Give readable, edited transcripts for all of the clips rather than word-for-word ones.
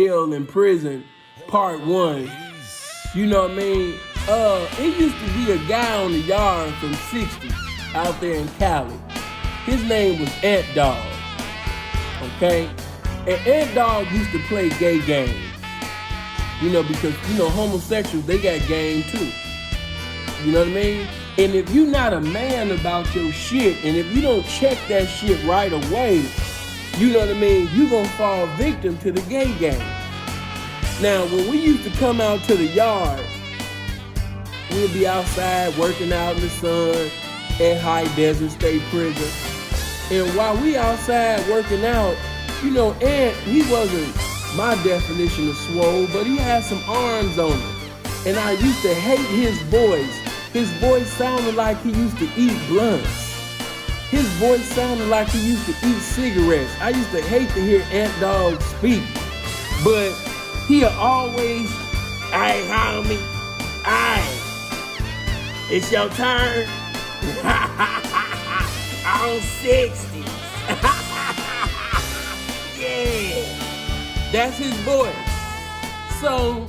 jail in prison, part 1. You know what I mean? It used to be a guy on the yard from 60 out there in Cali. His name was Ant Dog. Okay? And Ant Dog used to play gay games. You know, because, you know, homosexuals, they got game too. You know what I mean? And if you're not a man about your shit, and if you don't check that shit right away, you know what I mean, you're gonna fall victim to the gay game. Now, when we used to come out to the yard, we'd be outside working out in the sun at High Desert State Prison. And while we outside working out, you know, Ant, he wasn't my definition of swole, but he had some arms on him. And I used to hate his voice. His voice sounded like he used to eat blunts. His voice sounded like he used to eat cigarettes. I used to hate to hear Ant Dog speak. But he'll always, "Hey, homie, hey, it's your turn." On 60. Yeah. That's his voice. So,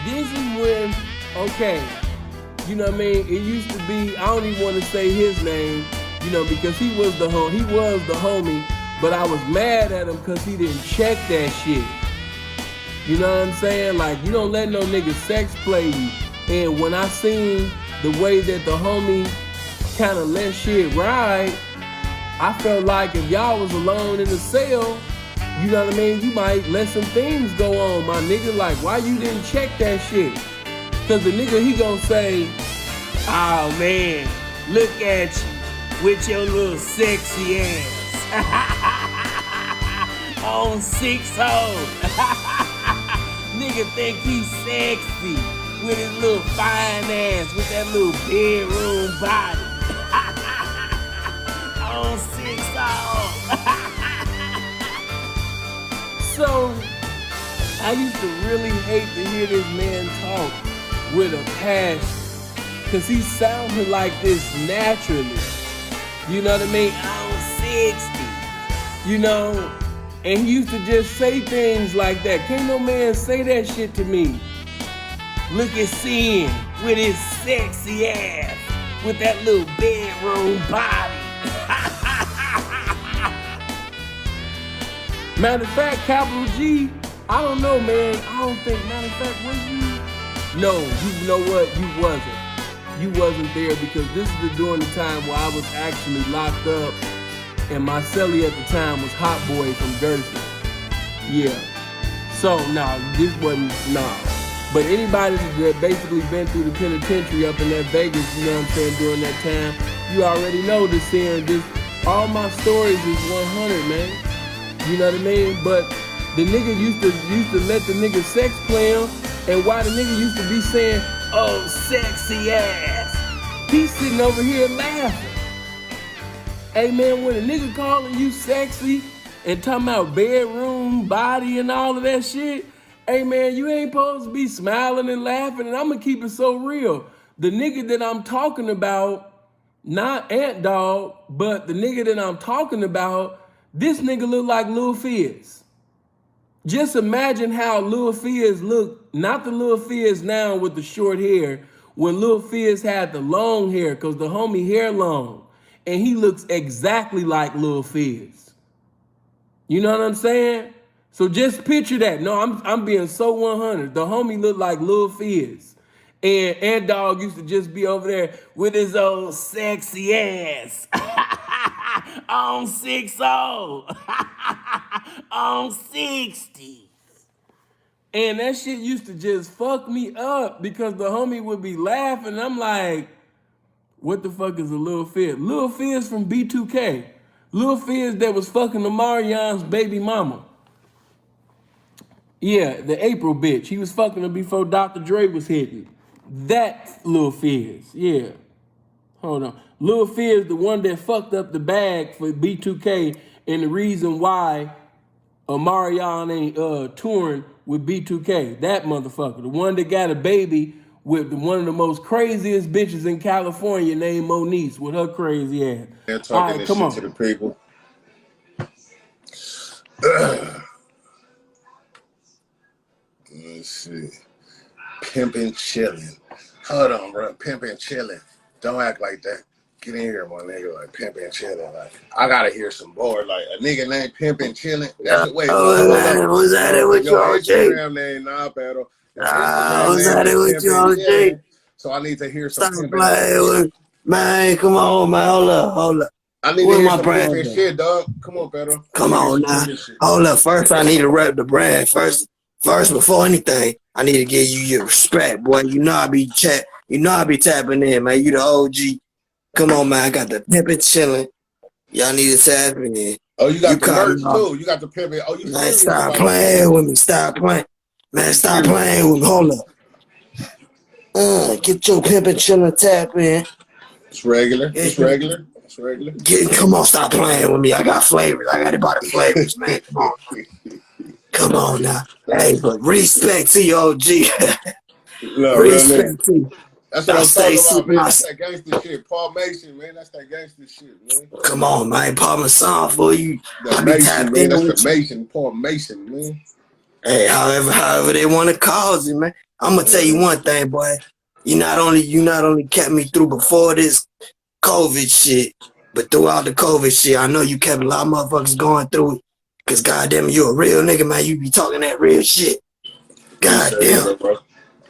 this is when, okay, you know what I mean? It used to be, I don't even want to say his name, you know, because he was the homie, but I was mad at him because he didn't check that shit. You know what I'm saying? Like, you don't let no nigga sex play you. And when I seen the way that the homie kind of let shit ride, I felt like if y'all was alone in the cell, you know what I mean, you might let some things go on, my nigga. Like, why you didn't check that shit? Cause the nigga, he gonna say, "Oh man, look at you with your little sexy ass." On 6-0. Nigga think he's sexy with his little fine ass, with that little bedroom body. On 6-0. So, I used to really hate to hear this man talk with a passion, cause he sounded like this naturally. You know what I mean? On 60. You know? And he used to just say things like that. Can't no man say that shit to me. Look at Sin with his sexy ass, with that little bedroom body. Matter of fact, Capital G, I don't know, man. I don't think, matter of fact, was you? No, you know what? You wasn't. You wasn't there because this is during the time where I was actually locked up and my cellie at the time was Hot Boy from Jersey. Yeah. So, this wasn't, But anybody that basically been through the penitentiary up in that Vegas, you know what I'm saying, during that time, you already know this here and this. All my stories is 100, man. You know what I mean? But the nigga used to let the nigga sex play him, and why the nigga used to be saying, "Oh, sexy ass," he's sitting over here laughing. Hey man, when a nigga calling you sexy and talking about bedroom, body, and all of that shit, hey man, you ain't supposed to be smiling and laughing, and I'm gonna keep it so real. The nigga that I'm talking about, not Ant Dog, but the nigga that I'm talking about, this nigga look like Lil Fizz. Just imagine how Lil Fizz looked, not the Lil Fizz now with the short hair, when Lil Fizz had the long hair, cause the homie hair long, and he looks exactly like Lil Fizz. You know what I'm saying? So just picture that. No, I'm being so 100. The homie looked like Lil Fizz. And Ant Dog used to just be over there with his old sexy ass. On 6-0. On 60. And that shit used to just fuck me up because the homie would be laughing. And I'm like, what the fuck is a Lil Fizz? Lil Fizz from B2K. Lil Fizz that was fucking Omarion's baby mama. Yeah, the April bitch. He was fucking her before Dr. Dre was hitting. That Lil Fizz, yeah. Hold on. Lil Fizz, the one that fucked up the bag for B2K, and the reason why Omarion ain't touring with B2K. That motherfucker. The one that got a baby with one of the most craziest bitches in California named Moniece with her crazy ass. They're talking this shit to the people. Let's see. Pimpin' chillin'. Hold on, bro. Pimpin' chillin'. Don't act like that. Get in here, my nigga. Like pimpin' chillin'. Like I gotta hear some more. Like a nigga named Pimpin' chillin'. That's it. Wait, hold up. Was that it with you, Your OG? Instagram name, nah, Pedo. Your Instagram Was that name it is with you, Pimpin' OG? Chillin'. So I need to hear some Stop pimpin' playing shit. with man. Come on, man. Hold up. I need Where to hear my some brand pimpin' at? shit, dog. Come on, Pedo. Come on now. Hold up. First, I need to rep the brand. First, before anything, I need to give you your respect, boy. You know I be tapping in, man. You the OG. Come on, man. I got the pimpin' chillin'. Y'all need to tap in. Oh, you got the merch off. too. You got the pimpin'. Oh, you Man, serious? stop playing with me. Stop playing. Man, stop playing with me. Hold up. Get your pimpin' chillin' tap in. It's regular. It's regular. It's regular. Come on, stop playing with me. I got flavors. I got about the flavors, man. Come on. Come on now. Hey, but respect to your OG. No, respect to you. That's what I'm talking about, man. That's that gangster shit. Paul Mason, man. That's that gangster shit, man. Come on, man. Paul Mason for you. That Mason, man. That's the Mason. Paul Mason, man. Hey, however they want to cause it, man. I'm gonna tell you one thing, boy. You not only kept me through before this COVID shit, but throughout the COVID shit, I know you kept a lot of motherfuckers going through it. Cause goddamn, you a real nigga, man. You be talking that real shit. Goddamn.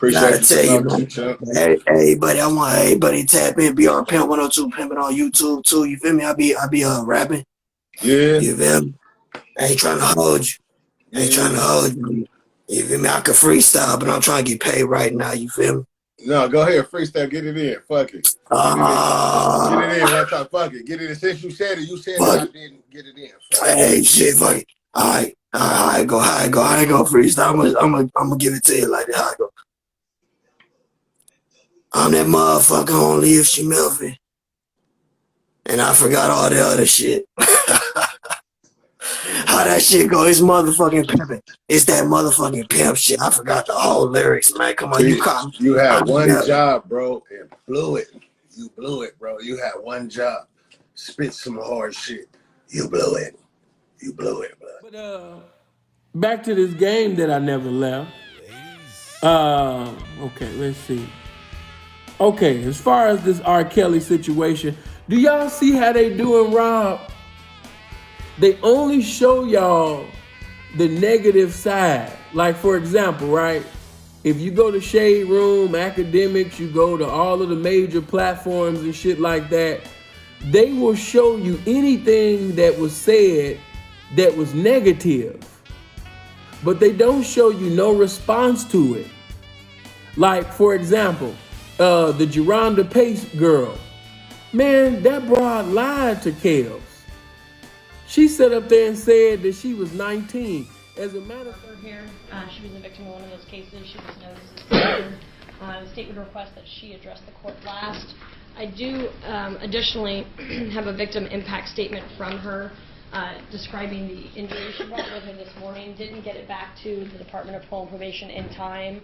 Gotta tell you, man. Hey, buddy, I want everybody tap in. Pimp100 pimping on YouTube too. You feel me? I be rapping. Yeah. You feel me? I ain't trying to hold you. You feel me? I can freestyle, but I'm trying to get paid right now. You feel me? No, go ahead, freestyle. Get it in. Fuck it. Get it in one time. Fuck it. Get it in. Since you said it, I didn't get it in. Hey, shit, fuck it. All right, go. I ain't gonna freestyle. I'm gonna give it to you like that. How I go. I'm that motherfucker only if she melting. And I forgot all the other shit. How that shit go? It's motherfucking pimping. It's that motherfucking pimp shit. I forgot the whole lyrics, man. Come on, you had one job, bro, and blew it. You blew it, bro. You had one job. Spit some hard shit. You blew it. You blew it, bro. But back to this game that I never left. Okay, let's see. Okay, as far as this R.Kelly situation, do y'all see how they doing, Rob? They only show y'all the negative side. Like, for example, right? If you go to Shade Room, Academics, you go to all of the major platforms and shit like that, they will show you anything that was said that was negative. But they don't show you no response to it. Like, for example, the Geronda Pace girl. Man, that broad lied to Kels. She sat up there and said that she was 19. As a matter of fact, here, she was a victim of one of those cases. She was noticed as Pedo. The state would request that she address the court last. I do additionally have a victim impact statement from her describing the injury she brought with her this morning. Didn't get it back to the Department of Parole and Probation in time.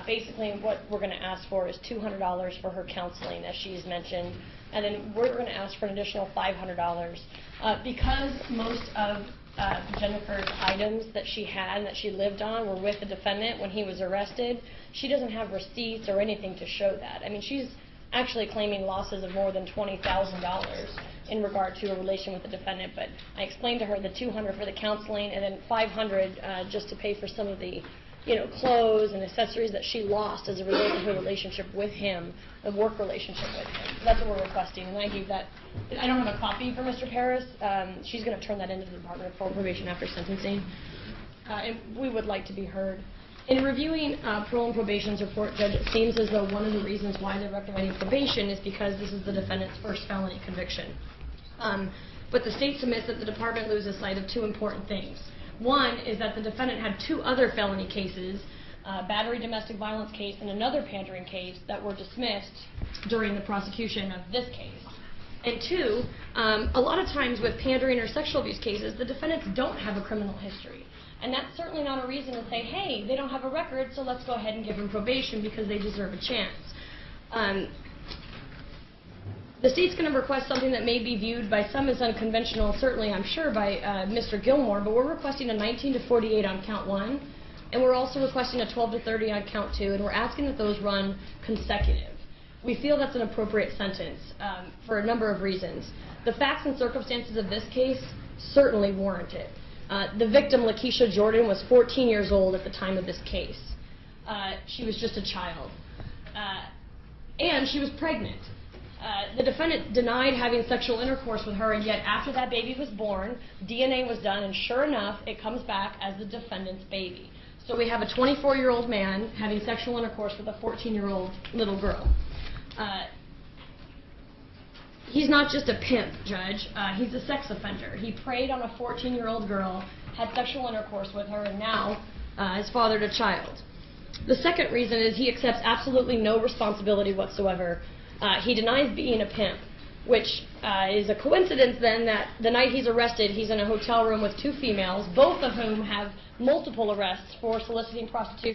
Basically, what we're going to ask for is $200 for her counseling, as she's mentioned, and then we're going to ask for an additional $500 because most of Jennifer's items that she had, that she lived on, were with the defendant when he was arrested. She doesn't have receipts or anything to show that. I mean, she's actually claiming losses of more than $20,000 in regard to a relation with the defendant. But I explained to her the $200 for the counseling, and then $500 just to pay for some of the, clothes and accessories that she lost as a result of her relationship with him, the work relationship with him. So that's what we're requesting, and I gave that. I don't have a copy for Mr. Paris. She's going to turn that into the Department of Parole Probation after sentencing, and we would like to be heard. In reviewing Parole and Probation's report, Judge, it seems as though one of the reasons why they're recommending probation is because this is the defendant's first felony conviction. But the state submits that the department loses sight of two important things. One is that the defendant had two other felony cases, battery domestic violence case and another pandering case, that were dismissed during the prosecution of this case. And two, a lot of times with pandering or sexual abuse cases, the defendants don't have a criminal history. And that's certainly not a reason to say, hey, they don't have a record, so let's go ahead and give them probation because they deserve a chance. The state's going to request something that may be viewed by some as unconventional, certainly I'm sure by Mr. Gilmore, but we're requesting a 19 to 48 on count 1. And we're also requesting a 12 to 30 on count 2, and we're asking that those run consecutive. We feel that's an appropriate sentence for a number of reasons. The facts and circumstances of this case certainly warrant it. The victim, Lakeisha Jordan, was 14 years old at the time of this case. She was just a child. And she was pregnant. The defendant denied having sexual intercourse with her, and yet after that baby was born, DNA was done, and sure enough, it comes back as the defendant's baby. So we have a 24-year-old man having sexual intercourse with a 14-year-old little girl. He's not just a pimp, Judge. He's a sex offender. He preyed on a 14-year-old girl, had sexual intercourse with her, and now has fathered a child. The second reason is he accepts absolutely no responsibility whatsoever. He denies being a pimp, which is a coincidence then that the night he's arrested, he's in a hotel room with 2 females, both of whom have multiple arrests for soliciting prostitution.